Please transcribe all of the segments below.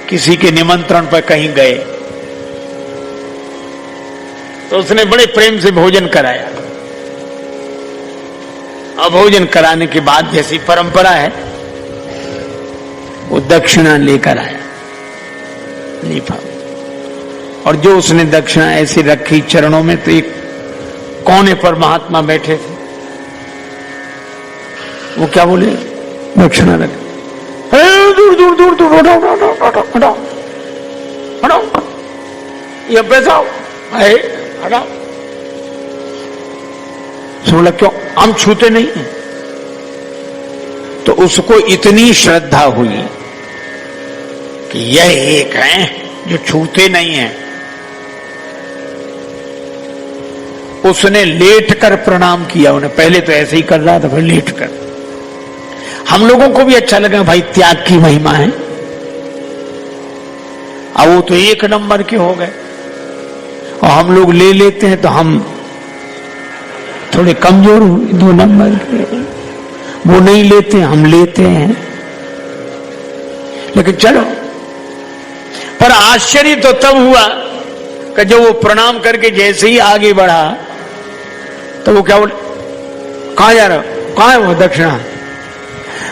किसी के निमंत्रण पर कहीं गए तो उसने बड़े प्रेम से भोजन कराया। और भोजन कराने के बाद जैसी परंपरा है वो दक्षिणा लेकर आया लिफाफा, और जो उसने दक्षिणा ऐसी रखी चरणों में, तो एक कोने पर महात्मा बैठे थे, वो क्या बोले, दक्षिणा रख, दूर दूर दूर दूर हटाओ हटाओ हटाओ हटाओ हटाओ, ये बैठाओ, हटाओ। बोला क्यों, हम छूते नहीं हैं। तो उसको इतनी श्रद्धा हुई कि यह एक है जो छूते नहीं हैं। उसने लेट कर प्रणाम किया उन्हें, पहले तो ऐसे ही कर रहा था, फिर लेट कर। हम लोगों को भी अच्छा लगा, भाई त्याग की महिमा है। अब वो तो एक नंबर के हो गए और हम लोग ले लेते हैं तो हम थोड़े कमजोर हुए, 2 नंबर के। वो नहीं लेते, हम लेते हैं। लेकिन चलो, पर आश्चर्य तो तब हुआ कि जब वो प्रणाम करके जैसे ही आगे बढ़ा तो वो क्या बोले, कहां जा रहे हो, कहां है वो दक्षिणा?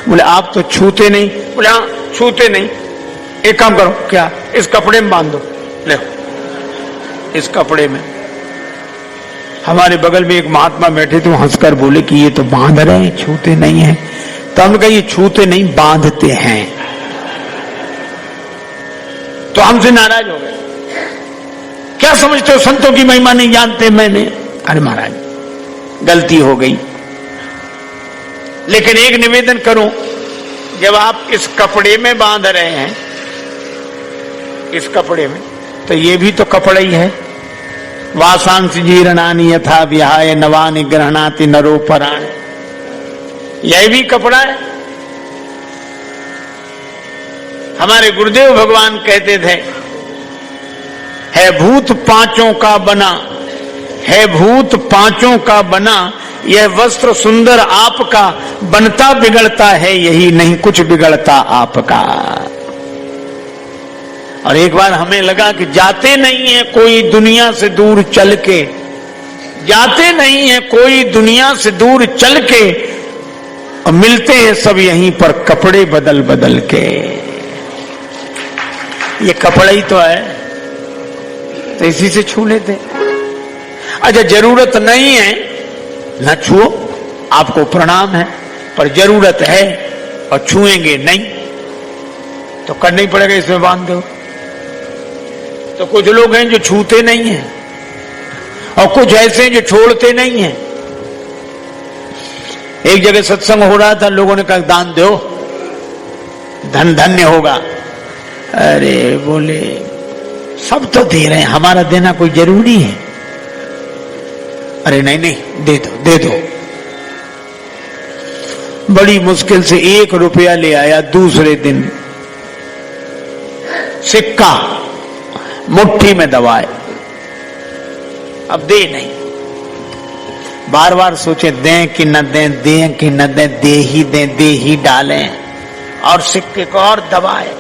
बोले आप तो छूते नहीं। बोले हाँ छूते नहीं, एक काम करो, क्या, इस कपड़े में बांध दो, ले इस कपड़े में। हमारे बगल में एक महात्मा बैठे थे, वो हंसकर बोले कि ये तो बांध रहे हैं, छूते नहीं हैं। तो हमने कहा ये छूते नहीं, बांधते हैं। तो हमसे नाराज हो गए, क्या समझते हो, संतों की महिमा नहीं जानते? मैंने, अरे महाराज गलती हो गई, लेकिन एक निवेदन करूं, जब आप इस कपड़े में बांध रहे हैं, इस कपड़े में, तो ये भी तो कपड़ा ही है। वासांश जीर्णानि यथा विहाय नवानि ग्रहणाति नरो पराण, यह भी कपड़ा है। हमारे गुरुदेव भगवान कहते थे, है भूत पांचों का बना, है भूत पांचों का बना, यह वस्त्र सुंदर आपका, बनता बिगड़ता है यही, नहीं कुछ बिगड़ता आपका। और एक बार हमें लगा कि जाते नहीं है कोई दुनिया से दूर चल के, जाते नहीं है कोई दुनिया से दूर चल के, और मिलते हैं सब यहीं पर कपड़े बदल बदल के। ये कपड़ा ही तो है, तो इसी से छू लेते। अच्छा जरूरत नहीं है न छुओ, आपको प्रणाम है, पर जरूरत है और छुएंगे नहीं तो करना ही पड़ेगा, इसमें बांध दो। तो कुछ लोग हैं जो छूते नहीं हैं और कुछ ऐसे हैं जो छोड़ते नहीं हैं। एक जगह सत्संग हो रहा था, लोगों ने कहा दान दो, धन धन्य होगा। अरे बोले सब तो दे रहे हैं, हमारा देना कोई जरूरी है? अरे नहीं नहीं दे दो दे दो। बड़ी मुश्किल से 1 रुपया ले आया, दूसरे दिन सिक्का मुट्ठी में दबाए, अब दे नहीं। बार बार सोचे दें कि न दें, दें कि न दें, दे ही डालें, और सिक्के को और दबाए।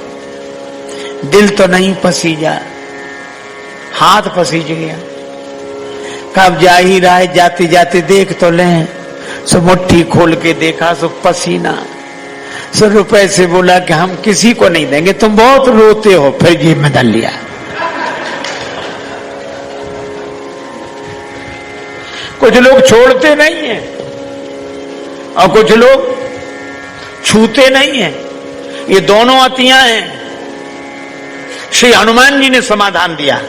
दिल तो नहीं पसीजा, हाथ पसीज गया। कब जा ही रहा है, जाते जाते देख तो लें। सो मुट्ठी खोल के देखा, सो पसीना। 100 रुपए से बोला कि हम किसी को नहीं देंगे, तुम बहुत रोते हो। फिर जेब में डाल लिया। कुछ लोग छोड़ते नहीं हैं और कुछ लोग छूते नहीं हैं। ये दोनों अतियां हैं। श्री हनुमान जी ने समाधान दिया।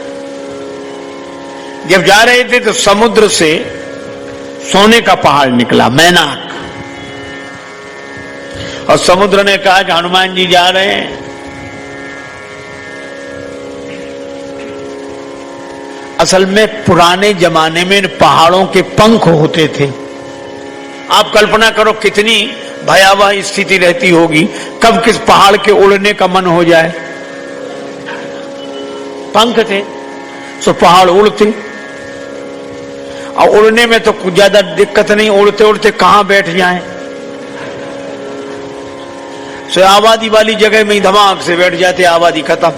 जब जा रहे थे तो समुद्र से सोने का पहाड़ निकला, मैनाक, और समुद्र ने कहा कि हनुमान जी जा रहे हैं। असल में पुराने जमाने में इन पहाड़ों के पंख होते थे। आप कल्पना करो कितनी भयावह स्थिति रहती होगी, कब किस पहाड़ के उड़ने का मन हो जाए। पंख थे सो पहाड़ उड़ते, और उड़ने में तो कुछ ज्यादा दिक्कत नहीं, उड़ते उड़ते कहां बैठ जाएं। सो आबादी वाली जगह में ही धमाक से बैठ जाते, आबादी खत्म।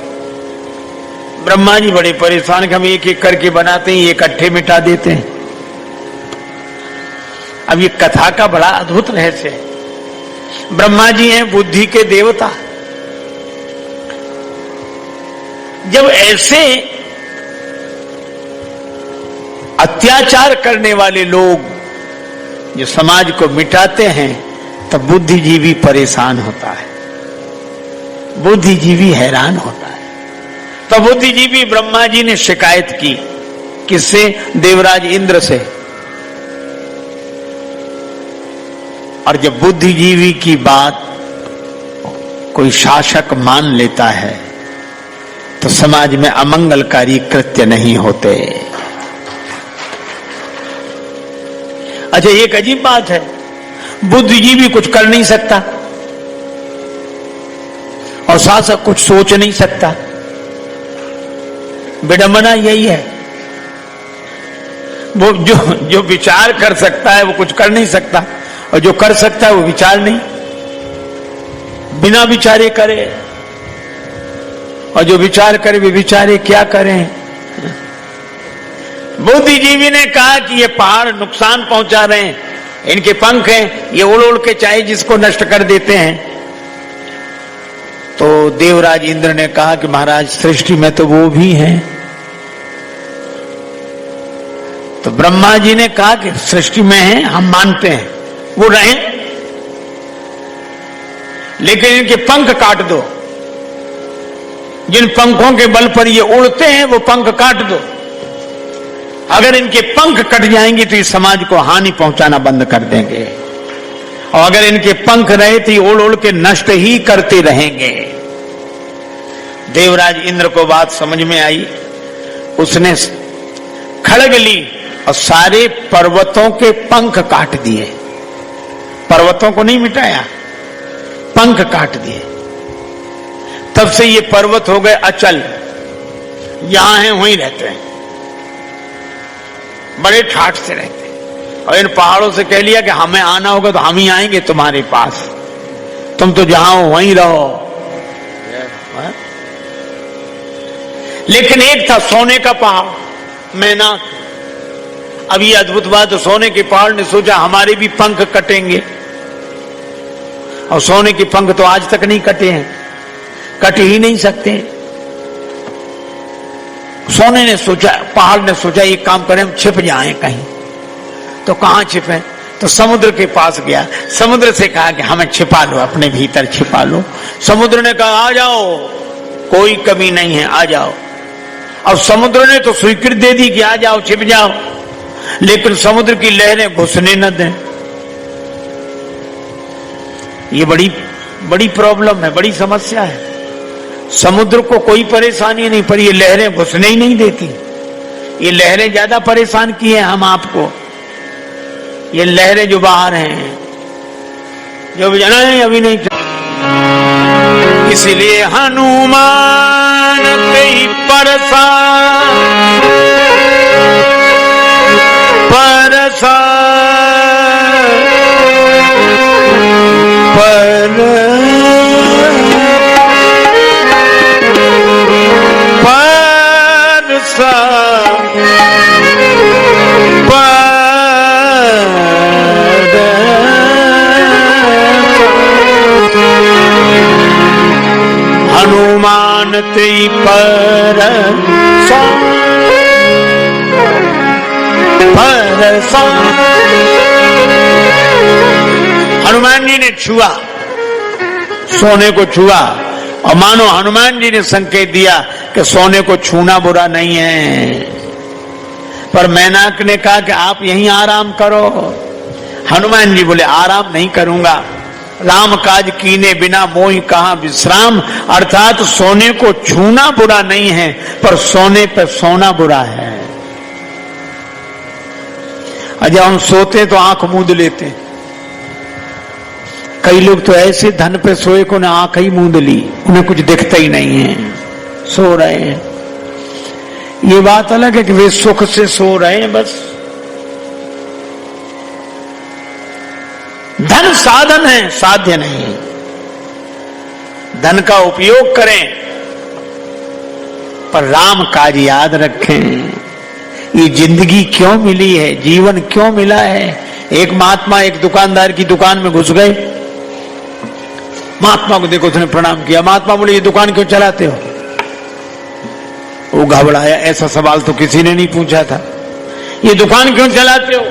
ब्रह्मा जी बड़े परेशान कि हम एक एक करके बनाते हैं, ये इकट्ठे मिटा देते हैं। अब ये कथा का बड़ा अद्भुत रहस्य है। ब्रह्मा जी हैं बुद्धि के देवता। जब ऐसे अत्याचार करने वाले लोग जो समाज को मिटाते हैं, तब बुद्धिजीवी परेशान होता है, बुद्धिजीवी हैरान होता है। तो बुद्धिजीवी ब्रह्मा जी ने शिकायत की, किससे? देवराज इंद्र से। और जब बुद्धिजीवी की बात कोई शासक मान लेता है तो समाज में अमंगलकारी कृत्य नहीं होते। अच्छा, एक अजीब बात है, बुद्धिजीवी कुछ कर नहीं सकता और शासक कुछ सोच नहीं सकता। विडंबना यही है, वो जो विचार कर सकता है वो कुछ कर नहीं सकता, और जो कर सकता है वो विचार नहीं, बिना विचारे करे, और जो विचार करे वे विचारे क्या करें। बुद्धिजीवी ने कहा कि ये पहाड़ नुकसान पहुंचा रहे हैं, इनके पंख हैं, ये उड़ उड़ के चाहे जिसको नष्ट कर देते हैं। तो देवराज इंद्र ने कहा कि महाराज, सृष्टि में तो वो भी हैं। तो ब्रह्मा जी ने कहा कि सृष्टि में हैं, हम मानते हैं, वो रहे, लेकिन इनके पंख काट दो। जिन पंखों के बल पर ये उड़ते हैं वो पंख काट दो। अगर इनके पंख कट जाएंगे तो इस समाज को हानि पहुंचाना बंद कर देंगे, और अगर इनके पंख रहे तो ये उड़ उड़ के नष्ट ही करते रहेंगे। देवराज इंद्र को बात समझ में आई, उसने खड़ग ली और सारे पर्वतों के पंख काट दिए। पर्वतों को नहीं मिटाया, पंख काट दिए। तब से ये पर्वत हो गए अचल, यहां हैं वहीं रहते हैं, बड़े ठाठ से रहते हैं। और इन पहाड़ों से कह लिया कि हमें आना होगा तो हम ही आएंगे तुम्हारे पास, तुम तो जहां हो वहीं रहो। लेकिन एक था सोने का पहाड़, मैनाक। अब ये अद्भुत बात, सोने के पहाड़ ने सोचा हमारे भी पंख कटेंगे, और सोने के पंख तो आज तक नहीं कटे हैं, कट ही नहीं सकते। सोने ने सोचा, पहाड़ ने सोचा एक काम करें, हम छिप जाएं कहीं। तो कहां छिपे? तो समुद्र के पास गया, समुद्र से कहा कि हमें छिपा लो, अपने भीतर छिपा लो। समुद्र ने कहा आ जाओ, कोई कमी नहीं है, आ जाओ। और समुद्र ने तो स्वीकृति दे दी कि आ जाओ, छिप जाओ, लेकिन समुद्र की लहरें घुसने न दें। ये बड़ी प्रॉब्लम है, बड़ी समस्या है। समुद्र को कोई परेशानी नहीं, पर ये लहरें घुसने ही नहीं देती। ये लहरें ज्यादा परेशान की हैं हम आपको, ये लहरें जो बाहर हैं, जो भी जाना है अभी नहीं। इसलिए हनुमान कई परसा परसा हनुमान तेई परसा हनुमान जी ने छुआ, सोने को छुआ, और मानो हनुमान जी ने संकेत दिया कि सोने को छूना बुरा नहीं है। पर मैनाक ने कहा कि आप यहीं आराम करो। हनुमान जी बोले आराम नहीं करूंगा, राम काज कीने बिना मोहि कहां विश्राम। अर्थात सोने को छूना बुरा नहीं है, पर सोने पे सोना बुरा है। जब हम सोते तो आंख मूंद लेते, कई लोग तो ऐसे धन पे सोए को ना आंख ही मूंद ली, उन्हें कुछ दिखता ही नहीं है, सो रहे हैं। ये बात अलग है कि वे सुख से सो रहे हैं बस। धन साधन है, साध्य नहीं। धन का उपयोग करें, पर राम काज याद रखें। ये जिंदगी क्यों मिली है, जीवन क्यों मिला है? एक महात्मा एक दुकानदार की दुकान में घुस गए। महात्मा को देखो, उसने प्रणाम किया। महात्मा बोले, ये दुकान क्यों चलाते हो? वो घबराया, ऐसा सवाल तो किसी ने नहीं पूछा था। ये दुकान क्यों चलाते हो?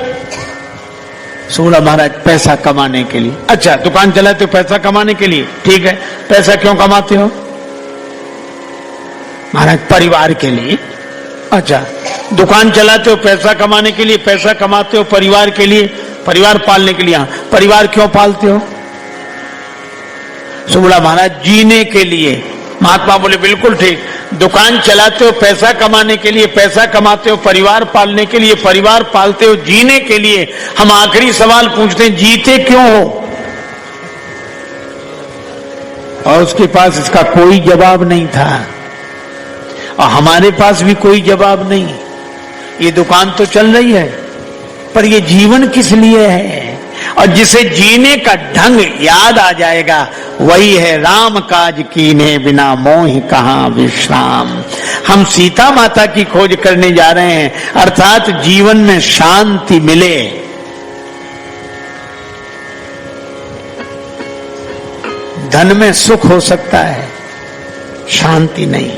बोला, महाराज पैसा कमाने के लिए। अच्छा, दुकान चलाते हो पैसा कमाने के लिए, ठीक है। पैसा क्यों कमाते हो? महाराज परिवार के लिए। अच्छा, दुकान चलाते हो पैसा कमाने के लिए, पैसा कमाते हो परिवार के लिए, परिवार पालने के लिए। हाँ, परिवार क्यों पालते हो? बोला, महाराज जीने के लिए। महात्मा बोले, बिल्कुल ठीक। दुकान चलाते हो पैसा कमाने के लिए, पैसा कमाते हो परिवार पालने के लिए, परिवार पालते हो जीने के लिए। हम आखिरी सवाल पूछते हैं, जीते क्यों हो? और उसके पास इसका कोई जवाब नहीं था, और हमारे पास भी कोई जवाब नहीं। ये दुकान तो चल रही है, पर ये जीवन किस लिए है? और जिसे जीने का ढंग याद आ जाएगा, वही है राम काज कीने बिना मोहि कहां विश्राम। हम सीता माता की खोज करने जा रहे हैं, अर्थात जीवन में शांति मिले। धन में सुख हो सकता है, शांति नहीं।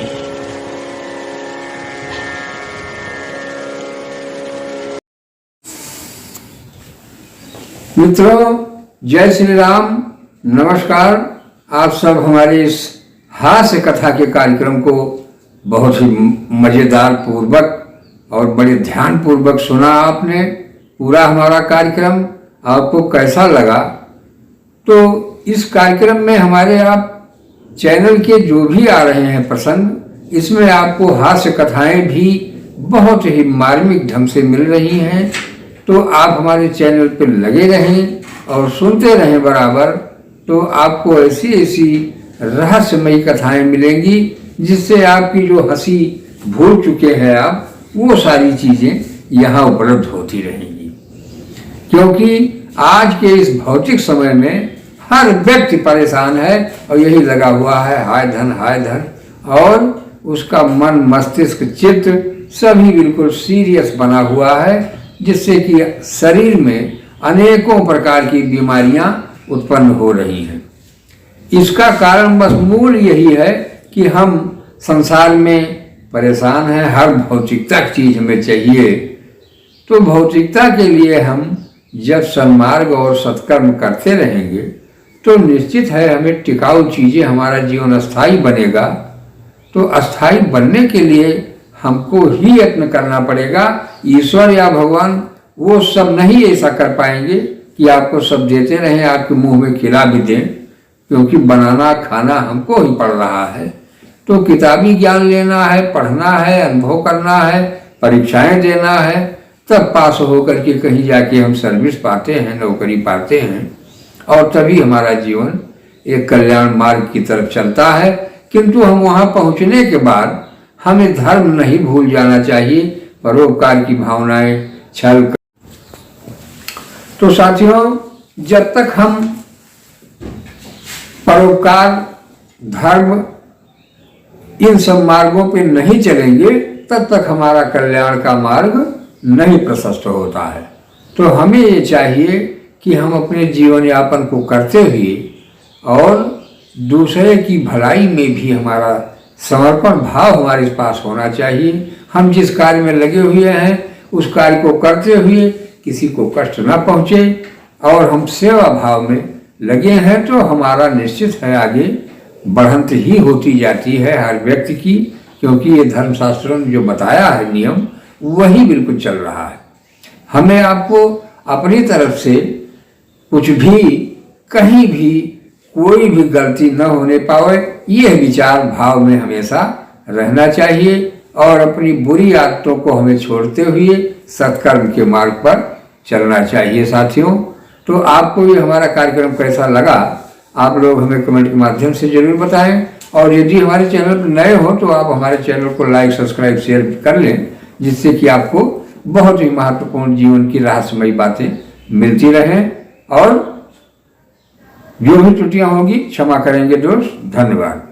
मित्रों, जय श्री राम, नमस्कार। आप सब हमारे इस हास्य कथा के कार्यक्रम को बहुत ही मजेदार पूर्वक और बड़े ध्यान पूर्वक सुना आपने। पूरा हमारा कार्यक्रम आपको कैसा लगा? तो इस कार्यक्रम में हमारे आप चैनल के जो भी आ रहे हैं प्रसंग, इसमें आपको हास्य कथाएं भी बहुत ही मार्मिक ढंग से मिल रही हैं। तो आप हमारे चैनल पर लगे रहें और सुनते रहें बराबर, तो आपको ऐसी ऐसी रहस्यमयी कथाएं मिलेंगी जिससे आपकी जो हंसी भूल चुके हैं आप, वो सारी चीज़ें यहाँ उपलब्ध होती रहेंगी। क्योंकि आज के इस भौतिक समय में हर व्यक्ति परेशान है और यही लगा हुआ है, हाय धन हाय धन, और उसका मन मस्तिष्क चित्त सभी बिल्कुल सीरियस बना हुआ है, जिससे कि शरीर में अनेकों प्रकार की बीमारियां उत्पन्न हो रही हैं। इसका कारण बस मूल यही है कि हम संसार में परेशान हैं, हर भौतिकता की चीज हमें चाहिए। तो भौतिकता के लिए हम जब सन्मार्ग और सत्कर्म करते रहेंगे तो निश्चित है हमें टिकाऊ चीजें, हमारा जीवन अस्थायी बनेगा। तो अस्थायी बनने के लिए हमको ही यत्न करना पड़ेगा। ईश्वर या भगवान वो सब नहीं ऐसा कर पाएंगे कि आपको सब देते रहें, आपके मुंह में खिला भी दें, क्योंकि बनाना खाना हमको ही पड़ रहा है। तो किताबी ज्ञान लेना है, पढ़ना है, अनुभव करना है, परीक्षाएं देना है, तब पास होकर के कहीं जाके हम सर्विस पाते हैं, नौकरी पाते हैं, और तभी हमारा जीवन एक कल्याण मार्ग की तरफ चलता है। किंतु हम वहां पहुंचने के बाद हमें धर्म नहीं भूल जाना चाहिए, परोपकार की भावनाएं, छल। तो साथियों, जब तक हम परोपकार, धर्म, इन सब मार्गों पे नहीं चलेंगे, तब तक हमारा कल्याण का मार्ग नहीं प्रशस्त होता है। तो हमें ये चाहिए कि हम अपने जीवन यापन को करते हुए और दूसरे की भलाई में भी हमारा समर्पण भाव हमारे पास होना चाहिए। हम जिस कार्य में लगे हुए हैं उस कार्य को करते हुए किसी को कष्ट न पहुँचे और हम सेवा भाव में लगे हैं, तो हमारा निश्चित है आगे बढ़ंत ही होती जाती है हर व्यक्ति की, क्योंकि ये धर्मशास्त्रों ने जो बताया है नियम, वही बिल्कुल चल रहा है। हमें आपको अपनी तरफ से कुछ भी, कहीं भी कोई भी गलती न होने पावे, यह विचार भाव में हमेशा रहना चाहिए और अपनी बुरी आदतों को हमें छोड़ते हुए सत्कर्म के मार्ग पर चलना चाहिए। साथियों, तो आपको ये हमारा कार्यक्रम कैसा लगा, आप लोग हमें कमेंट के माध्यम से जरूर बताएं। और यदि हमारे चैनल पर नए हो तो आप हमारे चैनल को लाइक, सब्सक्राइब, शेयर कर लें, जिससे कि आपको बहुत ही महत्वपूर्ण जीवन की रहस्यमयी बातें मिलती रहें। और जो भी त्रुटियां होंगी क्षमा करेंगे दोस्त। धन्यवाद।